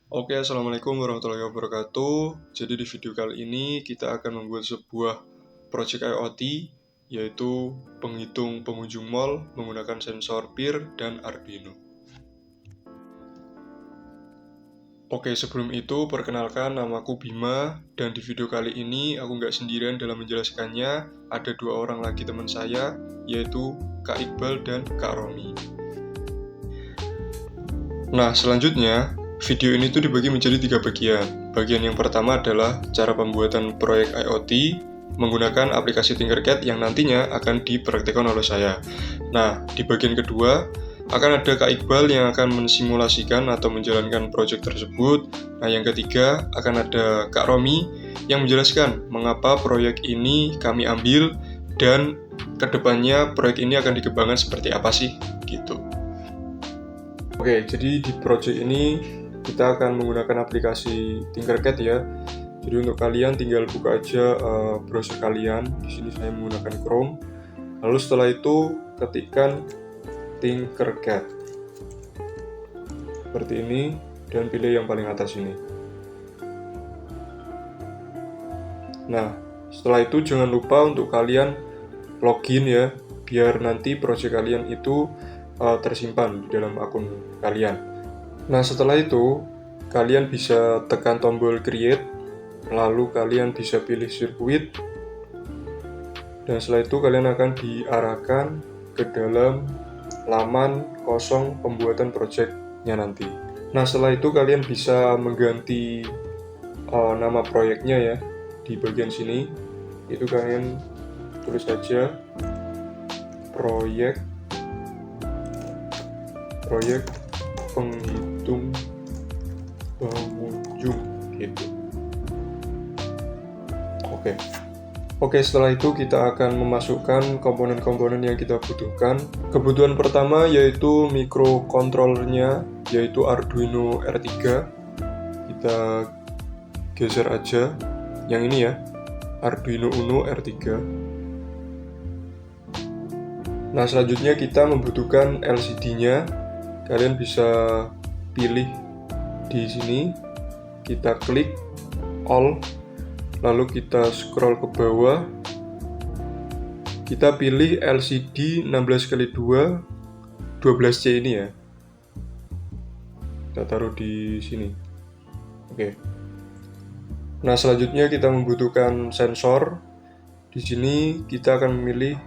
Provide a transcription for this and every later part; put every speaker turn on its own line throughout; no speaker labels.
Oke, Assalamualaikum warahmatullahi wabarakatuh. Jadi di video kali ini kita akan membuat sebuah project IoT, yaitu penghitung pengunjung mall menggunakan sensor PIR dan Arduino. Oke, sebelum itu perkenalkan namaku Bima, dan di video kali ini aku nggak sendirian dalam menjelaskannya, ada dua orang lagi teman saya, yaitu Kak Iqbal dan Kak Romi. Nah, selanjutnya, video ini tuh dibagi menjadi 3 bagian. Bagian yang pertama adalah cara pembuatan proyek IoT menggunakan aplikasi Tinkercad yang nantinya akan dipraktikkan oleh saya. Nah, di bagian kedua, akan ada Kak Iqbal yang akan mensimulasikan atau menjalankan proyek tersebut. Nah, yang ketiga, akan ada Kak Romi yang menjelaskan mengapa proyek ini kami ambil dan kedepannya proyek ini akan dikembangkan seperti apa sih, gitu. Oke, jadi di project ini kita akan menggunakan aplikasi Tinkercad ya. Jadi untuk kalian tinggal buka aja browser kalian. Di sini saya menggunakan Chrome. Lalu setelah itu ketikkan Tinkercad seperti ini dan pilih yang paling atas ini. Nah, setelah itu jangan lupa untuk kalian login ya, biar nanti project kalian itu tersimpan di dalam akun kalian. Nah, setelah itu kalian bisa tekan tombol create, lalu kalian bisa pilih circuit, dan setelah itu kalian akan diarahkan ke dalam laman kosong pembuatan projectnya nanti. Nah, setelah itu kalian bisa mengganti nama proyeknya ya. Di bagian sini itu kalian tulis saja proyek penghitung pengunjung gitu. Oke, setelah itu kita akan memasukkan komponen-komponen yang kita butuhkan. Kebutuhan pertama yaitu microcontrollernya, yaitu Arduino R3. Kita geser aja yang ini ya, Arduino Uno R3. Nah, selanjutnya kita membutuhkan LCD-nya. Kalian bisa pilih di sini, kita klik all, lalu kita scroll ke bawah, kita pilih LCD 16x2 12C ini ya, kita taruh di sini. Oke. Nah, selanjutnya kita membutuhkan sensor. Di sini kita akan memilih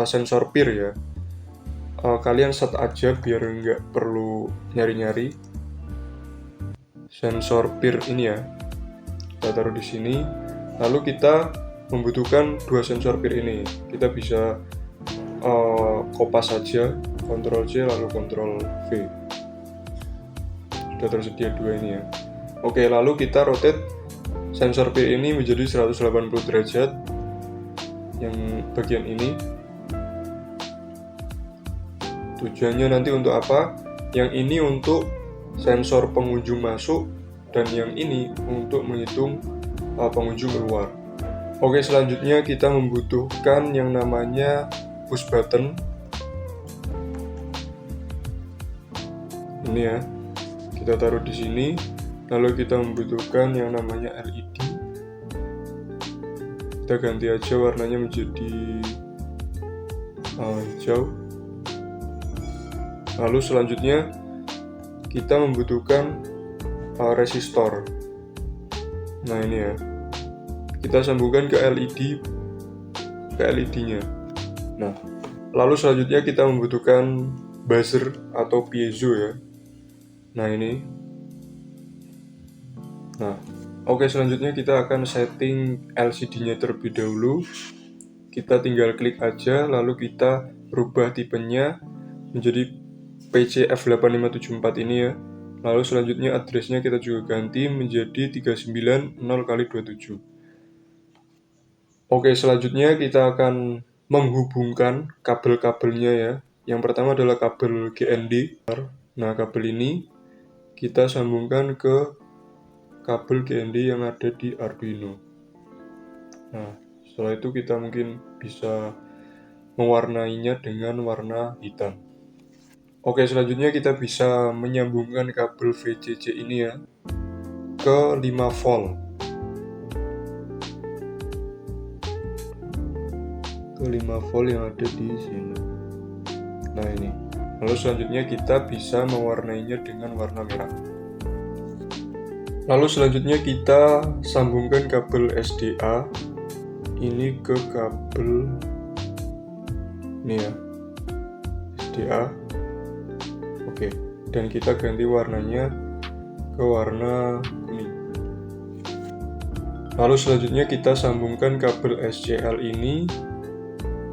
sensor PIR ya. Kalian set aja biar nggak perlu nyari-nyari. Sensor PIR ini ya, kita taruh di sini. Lalu kita membutuhkan dua sensor PIR ini. Kita bisa kopas saja, Ctrl C lalu Ctrl V. Sudah tersedia dua ini ya. Oke, lalu kita rotate sensor PIR ini menjadi 180 derajat. Yang bagian ini. Tujuannya nanti untuk apa? Yang ini untuk sensor pengunjung masuk, dan yang ini untuk menghitung pengunjung keluar. Oke, selanjutnya kita membutuhkan yang namanya push button. Ini ya, kita taruh di sini. Lalu kita membutuhkan yang namanya LED. Kita ganti aja warnanya menjadi hijau. Lalu selanjutnya kita membutuhkan resistor. Nah, ini ya, kita sambungkan ke LED-nya. Nah, lalu selanjutnya kita membutuhkan buzzer atau piezo ya. Nah, ini. Nah, oke, selanjutnya kita akan setting LCD-nya terlebih dahulu. Kita tinggal klik aja, lalu kita rubah tipenya menjadi PC F8574 ini ya. Lalu selanjutnya address-nya kita juga ganti menjadi 390x27. Oke, selanjutnya kita akan menghubungkan kabel-kabelnya ya. Yang pertama adalah kabel GND. Nah, kabel ini kita sambungkan ke kabel GND yang ada di Arduino. Nah, setelah itu kita mungkin bisa mewarnainya dengan warna hitam. Oke, selanjutnya kita bisa menyambungkan kabel VCC ini ya. ke 5 volt. Ke 5 volt yang ada di sini. Nah ini. Lalu selanjutnya kita bisa mewarnainya dengan warna merah. Lalu selanjutnya kita sambungkan kabel SDA ini ke kabel ini ya, SDA. Oke, dan kita ganti warnanya ke warna kuning. Lalu selanjutnya kita sambungkan kabel SCL ini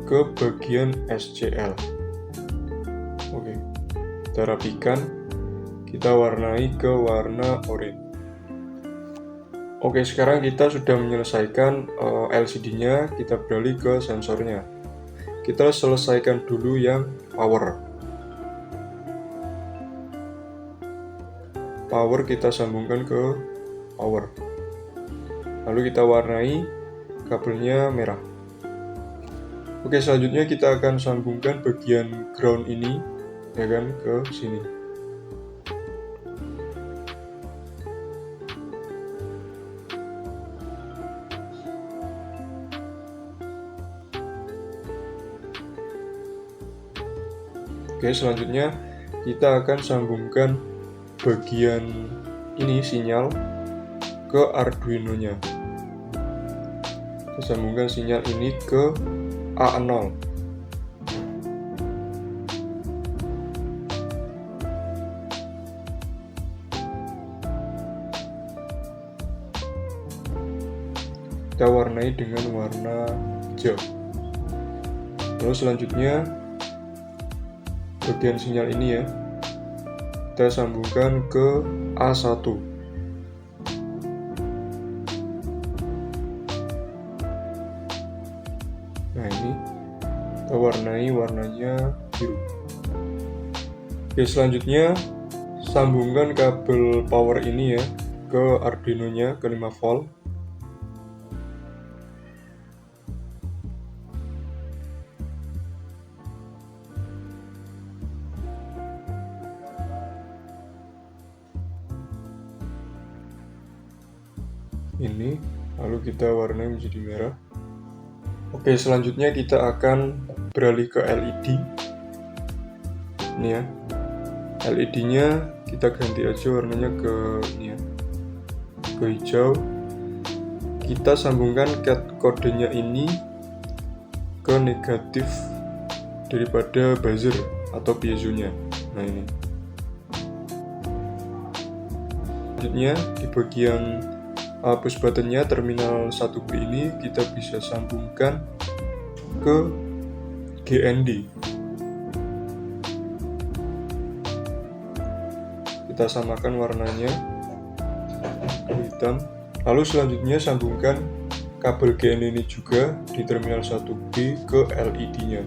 ke bagian SCL. Oke, kita rapikan, kita warnai ke warna oranye. Oke, sekarang kita sudah menyelesaikan LCD-nya, kita beralih ke sensornya. Kita selesaikan dulu yang power. Power kita sambungkan ke power. Lalu kita warnai kabelnya merah. Oke, selanjutnya kita akan sambungkan bagian ground ini, ya kan, ke sini. Oke, selanjutnya kita akan sambungkan bagian ini sinyal ke Arduino-nya. Kita sambungkan sinyal ini ke A0. Kita warnai dengan warna hijau. Lalu selanjutnya bagian sinyal ini ya, kita sambungkan ke A1. Nah ini kita warnai warnanya biru. Oke, selanjutnya sambungkan kabel power ini ya ke Arduino-nya ke 5 volt. Ini, lalu kita warnai menjadi merah. Oke, selanjutnya kita akan beralih ke LED. Ini ya, LED-nya kita ganti aja warnanya ke ini ya, ke hijau. Kita sambungkan kodenya ini ke negatif daripada buzzer atau piezonya. Nah ini. Selanjutnya di bagian push buttonnya terminal 1B ini kita bisa sambungkan ke GND. Kita samakan warnanya ke hitam. Lalu selanjutnya sambungkan kabel GND ini juga di terminal 1B ke LED-nya.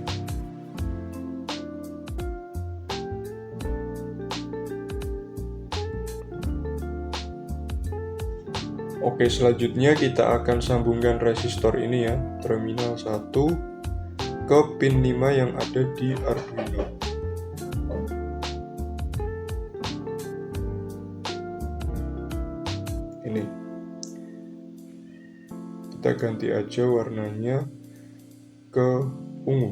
Oke, selanjutnya kita akan sambungkan resistor ini ya, terminal 1 ke pin 5 yang ada di Arduino. Ini. Kita ganti aja warnanya ke ungu.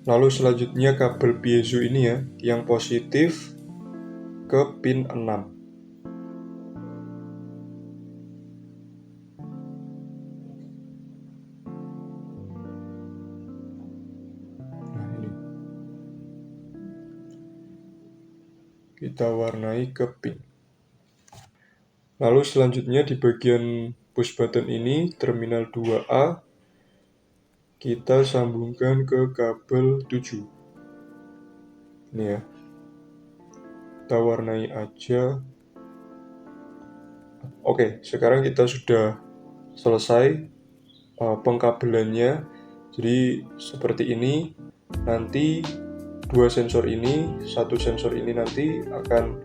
Lalu selanjutnya kabel piezo ini ya, yang positif ke pin 6. Kita warnai ke pink. Lalu selanjutnya di bagian push button ini terminal 2A kita sambungkan ke kabel 7. Ini ya. Kita warnai aja. Oke, sekarang kita sudah selesai pengkabelannya. Jadi seperti ini. Nanti dua sensor ini, satu sensor ini nanti akan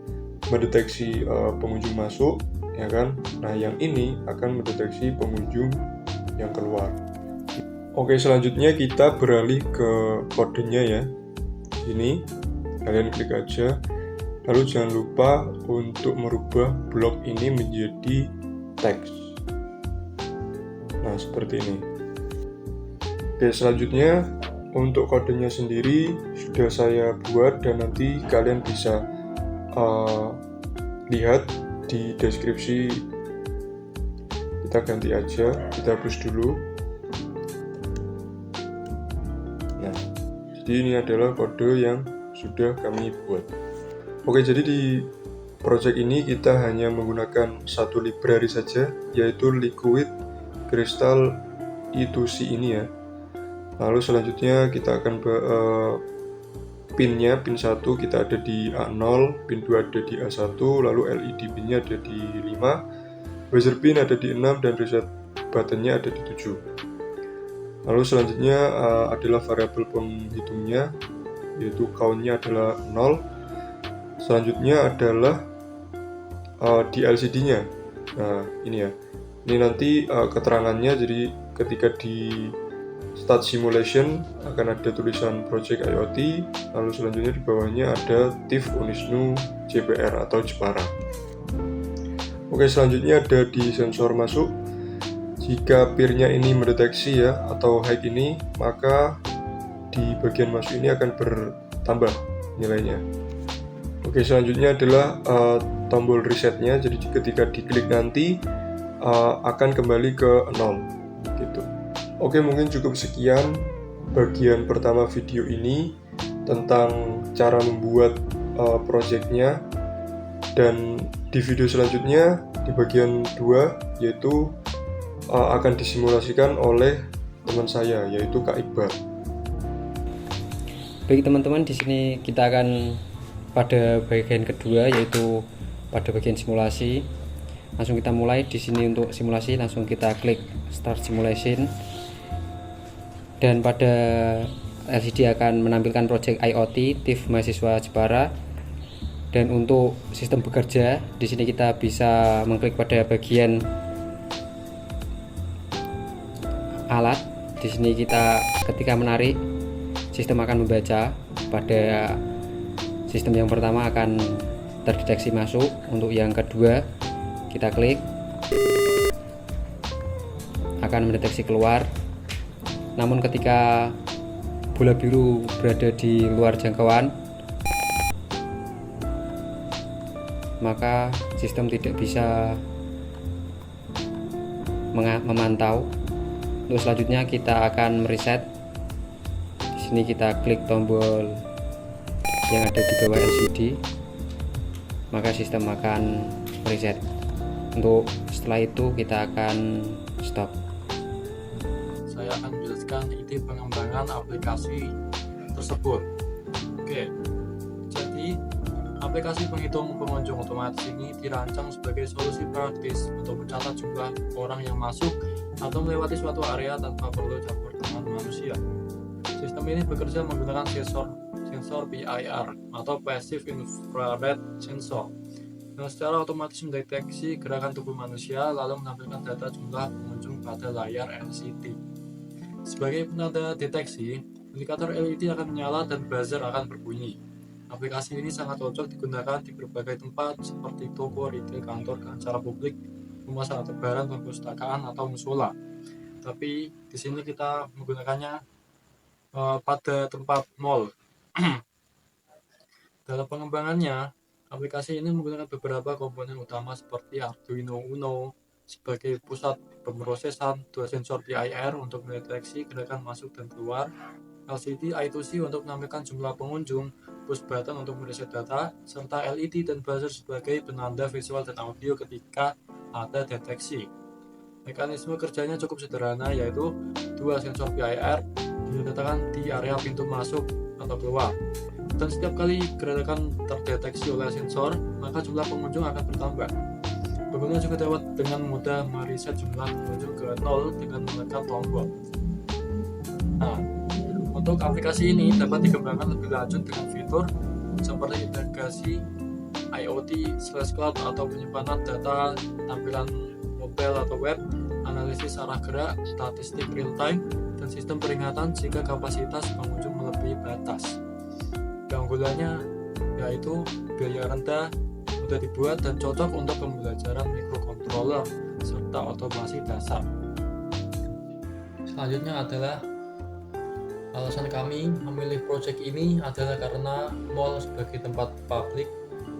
mendeteksi pengunjung masuk, ya kan? Nah, yang ini akan mendeteksi pengunjung yang keluar. Oke, selanjutnya kita beralih ke kodenya ya. Ini kalian klik aja. Lalu jangan lupa untuk merubah blok ini menjadi teks. Nah, seperti ini. Oke, selanjutnya untuk kodenya sendiri sudah saya buat dan nanti kalian bisa lihat di deskripsi. Kita ganti aja, kita hapus dulu. Nah, jadi ini adalah kode yang sudah kami buat. Oke, jadi di project ini kita hanya menggunakan satu library saja, yaitu Liquid Crystal E2C ini ya. Lalu selanjutnya kita akan pinnya, pin 1 kita ada di A0, pin 2 ada di A1, lalu LED pinnya ada di 5, buzzer pin ada di 6, dan reset buttonnya ada di 7. Lalu selanjutnya adalah variabel penghitungnya, yaitu countnya adalah 0. Selanjutnya adalah di LCD-nya. Nah, ini ya. Ini nanti keterangannya, jadi ketika di start simulation akan ada tulisan Project IoT, lalu selanjutnya di bawahnya ada TIF Unisnu JPR atau Jepara. Oke, selanjutnya ada di sensor masuk. Jika peer-nya ini mendeteksi ya atau high ini, maka di bagian masuk ini akan bertambah nilainya. Oke, selanjutnya adalah tombol resetnya. Jadi ketika diklik nanti akan kembali ke 0 gitu. Oke, mungkin cukup sekian bagian pertama video ini tentang cara membuat projectnya, dan di video selanjutnya di bagian 2 yaitu akan disimulasikan oleh teman saya, yaitu Kak Iqbal.
Baik teman-teman, di sini kita akan pada bagian kedua, yaitu pada bagian simulasi. Langsung kita mulai di sini untuk simulasi, langsung kita klik Start Simulation. Dan pada LCD akan menampilkan Project IoT TIF mahasiswa Jepara. Dan untuk sistem bekerja, di sini kita bisa mengklik pada bagian alat. Di sini kita ketika menarik, sistem akan membaca. Pada sistem yang pertama akan terdeteksi masuk, untuk yang kedua kita klik akan mendeteksi keluar. Namun ketika bola biru berada di luar jangkauan, maka sistem tidak bisa memantau. Untuk selanjutnya kita akan mereset. Di sini kita klik tombol yang ada di bawah LCD, maka sistem akan mereset. Untuk setelah itu kita akan stop.
Saya akan menjelaskan ide pengembangan aplikasi tersebut. Oke, jadi aplikasi penghitung pengunjung otomatis ini dirancang sebagai solusi praktis untuk mencatat jumlah orang yang masuk atau melewati suatu area tanpa perlu campur tangan manusia. Sistem ini bekerja menggunakan sensor PIR atau Passive Infrared Sensor yang secara otomatis mendeteksi gerakan tubuh manusia lalu menampilkan data jumlah pengunjung pada layar LCD. Sebagai penanda deteksi, indikator LED akan menyala dan buzzer akan berbunyi. Aplikasi ini sangat cocok digunakan di berbagai tempat seperti toko, retail, kantor, acara publik, rumah sangat lebaran, perpustakaan, atau musola. Tapi di sini kita menggunakannya pada tempat mall. Dalam pengembangannya, aplikasi ini menggunakan beberapa komponen utama seperti Arduino Uno sebagai pusat pemrosesan, dua sensor PIR untuk mendeteksi gerakan masuk dan keluar, LCD I2C untuk menampilkan jumlah pengunjung, push button untuk mereset data, serta LED dan buzzer sebagai penanda visual dan audio ketika ada deteksi. Mekanisme kerjanya cukup sederhana, yaitu dua sensor PIR diletakkan di area pintu masuk atau keluar, dan setiap kali gerakan terdeteksi oleh sensor, maka jumlah pengunjung akan bertambah. Pengguna juga dapat dengan mudah mereset jumlah pengunjung ke 0 dengan menekan tombol. Nah, untuk aplikasi ini dapat dikembangkan lebih lanjut dengan fitur seperti integrasi IoT/cloud atau penyimpanan data tampilan mobile atau web, analisis arah gerak, statistik real time, dan sistem peringatan jika kapasitas pengunjung melebihi batas. Keunggulannya yaitu berbiaya rendah, mudah dibuat, dan cocok untuk pembelajaran microcontroller serta otomasi dasar. Selanjutnya adalah alasan kami memilih proyek ini adalah karena mall sebagai tempat publik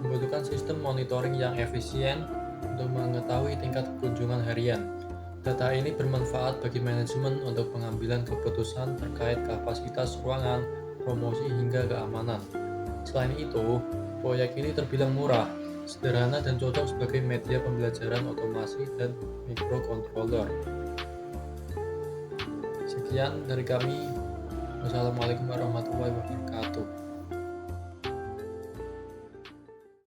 membutuhkan sistem monitoring yang efisien untuk mengetahui tingkat kunjungan harian. Data ini bermanfaat bagi manajemen untuk pengambilan keputusan terkait kapasitas ruangan, promosi, hingga keamanan. Selain itu, proyek ini terbilang murah, sederhana, dan cocok sebagai media pembelajaran otomasi dan microcontroller. Sekian dari kami. Wassalamualaikum warahmatullahi wabarakatuh.